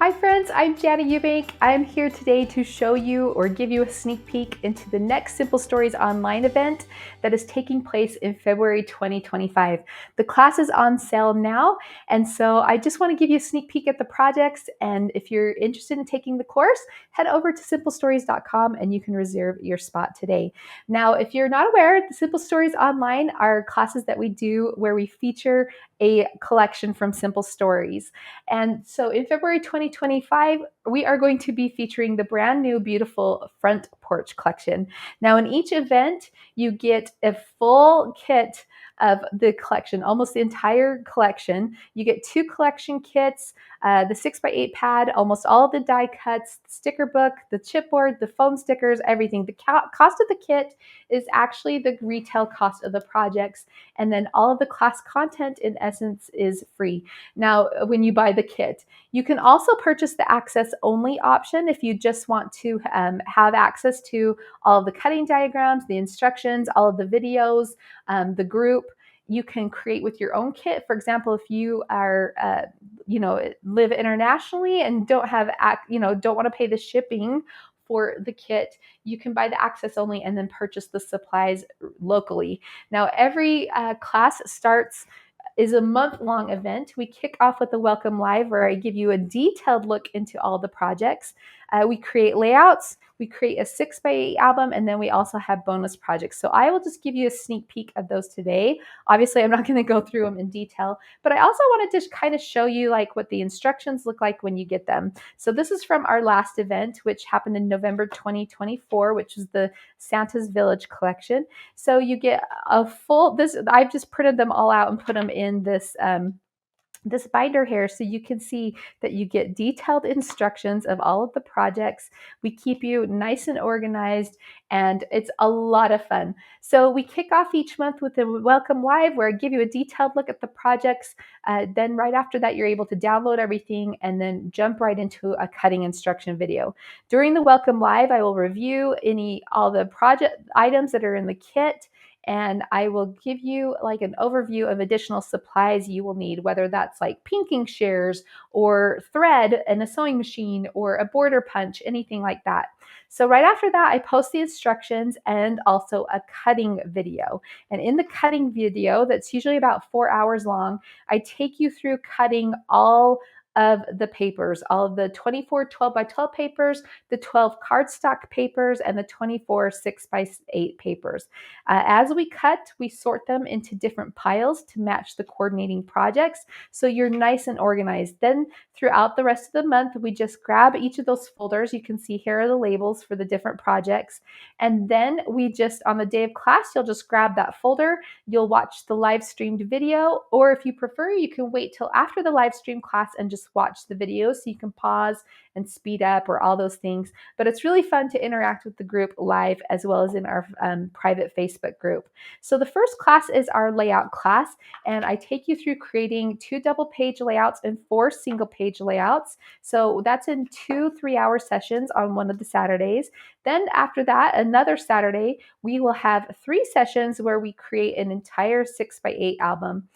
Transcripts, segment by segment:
Hi friends, I'm Jana Eubank. I'm here today to show you or give you a sneak peek into the next Simple Stories online event that is taking place in February 2025. The class is on sale now, and so I just want to give you a sneak peek at the projects, and if you're interested in taking the course, head over to simplestories.com and you can reserve your spot today. Now, if you're not aware, the Simple Stories Online are classes that we do where we feature a collection from Simple Stories. And so in February 2025, we are going to be featuring the brand new beautiful Front Porch collection. Now in each event, you get a full kit of the collection, almost the entire collection. You get 2 collection kits, the 6x8 pad, almost all of the die cuts, the sticker book, the chipboard, the foam stickers, everything. The cost of the kit is actually the retail cost of the projects, and then all of the class content in essence is free. Now, when you buy the kit, you can also purchase the access only option if you just want to have access to all of the cutting diagrams, the instructions, all of the videos, the group. You can create with your own kit. For example, if you are, live internationally and don't want to pay the shipping for the kit, you can buy the access only and then purchase the supplies locally. Now, every class is a month-long event. We kick off with the Welcome Live, where I give you a detailed look into all the projects. We create layouts, we create a 6x8 album, and then we also have bonus projects. So I will just give you a sneak peek of those today. Obviously, I'm not going to go through them in detail, but I also wanted to just kind of show you like what the instructions look like when you get them. So this is from our last event, which happened in November 2024, which is the Santa's Village collection. So you get a full, I've just printed them all out and put them in this binder here so you can see that you get detailed instructions of all of the projects. We keep you nice and organized, and it's a lot of fun. So we kick off each month with the Welcome Live, where I give you a detailed look at the projects. Then right after that, you're able to download everything and then jump right into a cutting instruction video. During the Welcome Live, I will review all the project items that are in the kit, and I will give you like an overview of additional supplies you will need, whether that's like pinking shears or thread and a sewing machine or a border punch, anything like that. So right after that, I post the instructions and also a cutting video. And in the cutting video, that's usually about 4 hours long, I take you through cutting all of the papers, all of the 24 12x12 papers, the 12 cardstock papers, and the 24 6x8 papers. As we cut, we sort them into different piles to match the coordinating projects, so you're nice and organized. Then throughout the rest of the month, we just grab each of those folders. You can see here are the labels for the different projects. And then we just, on the day of class, you'll just grab that folder. You'll watch the live streamed video, or if you prefer, you can wait till after the live stream class and just watch the video, so you can pause and speed up or all those things. But it's really fun to interact with the group live as well as in our private Facebook group. So the first class is our layout class, and I take you through creating 2 double-page layouts and 4 single-page layouts. So that's in 2 3-hour sessions on one of the Saturdays. Then after that, another Saturday, we will have 3 sessions where we create an entire 6x8 album.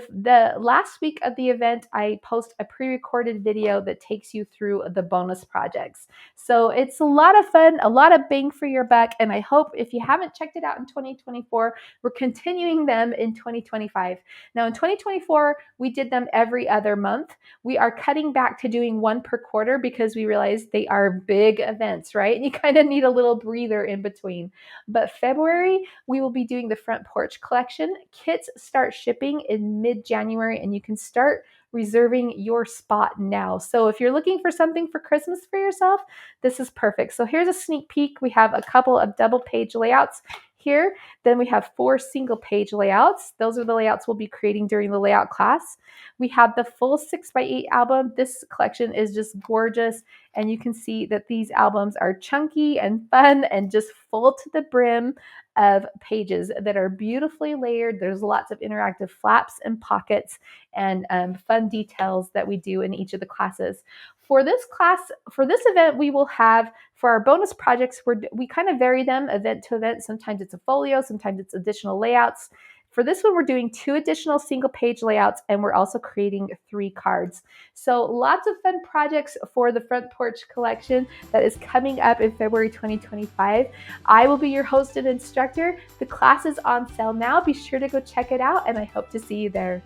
The last week of the event, I post a pre-recorded video that takes you through the bonus projects. So it's a lot of fun, a lot of bang for your buck, and I hope if you haven't checked it out in 2024, we're continuing them in 2025. Now in 2024, we did them every other month. We are cutting back to doing 1 per quarter because we realized they are big events, right? And you kind of need a little breather in between. But February, we will be doing the Front Porch collection. Kits start shipping in mid-January, and you can start reserving your spot now. So if you're looking for something for Christmas for yourself, this is perfect. So here's a sneak peek. We have a couple of double page layouts here. Then we have 4 single page layouts. Those are the layouts we'll be creating during the layout class. We have the full 6x8 album. This collection is just gorgeous, and you can see that these albums are chunky and fun and just full to the brim of pages that are beautifully layered. There's lots of interactive flaps and pockets and fun details that we do in each of the classes. For this event, we will have, for our bonus projects, we kind of vary them event to event. Sometimes it's a folio, sometimes it's additional layouts. For this one, we're doing 2 additional single page layouts, and we're also creating 3 cards. So lots of fun projects for the Front Porch collection that is coming up in February 2025. I will be your host and instructor. The class is on sale now. Be sure to go check it out, and I hope to see you there.